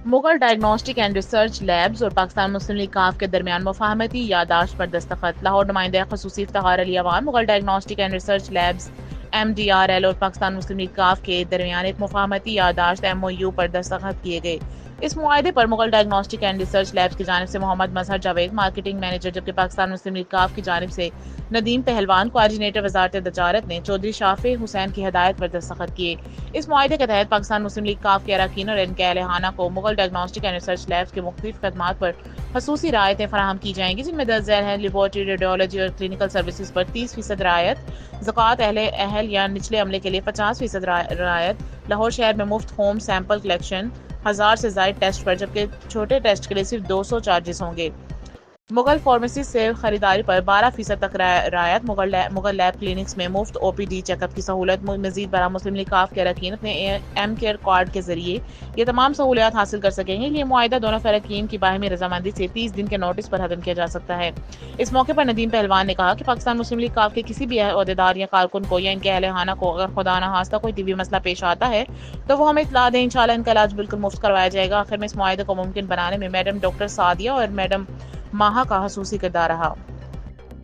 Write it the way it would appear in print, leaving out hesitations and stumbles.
Mughal diagnostic and research labs اور پاکستان مسلم league کاف کے درمیان مفاہمتی یادداشت پر دستخط۔ لاہور نمائندہ خصوصی Iftikhar Ali Awan Mughal diagnostic and research labs MDRL اور پاکستان مسلم لیگ کاف کے درمیان ایک مفاہمتی یادداشت MOU پر دستخط کیے گئے۔ اس معاہدے پر Mughal diagnostic and research labs کی جانب سے محمد مظہر جاوید مارکیٹنگ مینیجر، جبکہ پاکستان مسلم لیگ کاف کی جانب سے ندیم پہلوان کوآرڈینیٹر وزارت تجارت نے چودھری شافع حسین کی ہدایت پر دستخط کیے۔ اس معاہدے کے تحت پاکستان مسلم لیگ کاف کے اراکین اور ان کے اہل خانہ کو Mughal diagnostic and research labs کے مختلف خدمات پر خصوصی رعایتیں فراہم کی جائیں گی، جن میں درج ذیل ہیں لیبارٹری، ریڈیولوجی اور کلینکل سروسز پر 30% رعایت، زکوٰۃ اہل یا نچلے عملے کے لیے 50% رعایت، لاہور شہر میں مفت ہوم سیمپل کلیکشن، 1000 سے زائد ٹیسٹ پر، جبکہ چھوٹے ٹیسٹ کے لیے صرف 200 چارجز ہوں گے۔ مغل فارمیسی سے خریداری پر 12% تک رعایت، مغل لیب کلینکس میں مفت OPD چیک اپ کی سہولت۔ مزید برآں مسلم لیگ کاف کے اراکین اپنے ایم کیئر کارڈ کے ذریعے یہ تمام سہولیات حاصل کر سکیں گے۔ یہ معاہدہ دونوں اراکین کی باہمی رضامندی سے 30 دن کے نوٹس پر ختم کیا جا سکتا ہے۔ اس موقع پر ندیم پہلوان نے کہا کہ پاکستان مسلم لیگ کاف کے کسی بھی عہدیدار یا کارکن کو یا ان کے اہل خانہ کو اگر خدا نخواستہ کوئی طبی مسئلہ پیش آتا ہے تو وہ ہمیں اطلاع دیں، انشاءاللہ ان کا علاج بالکل مفت کروایا جائے گا۔ آخر میں اس معاہدے کو ممکن بنانے میں میڈم ڈاکٹر سعدیہ اور میڈم ماہا کا خصوصی کردار رہا۔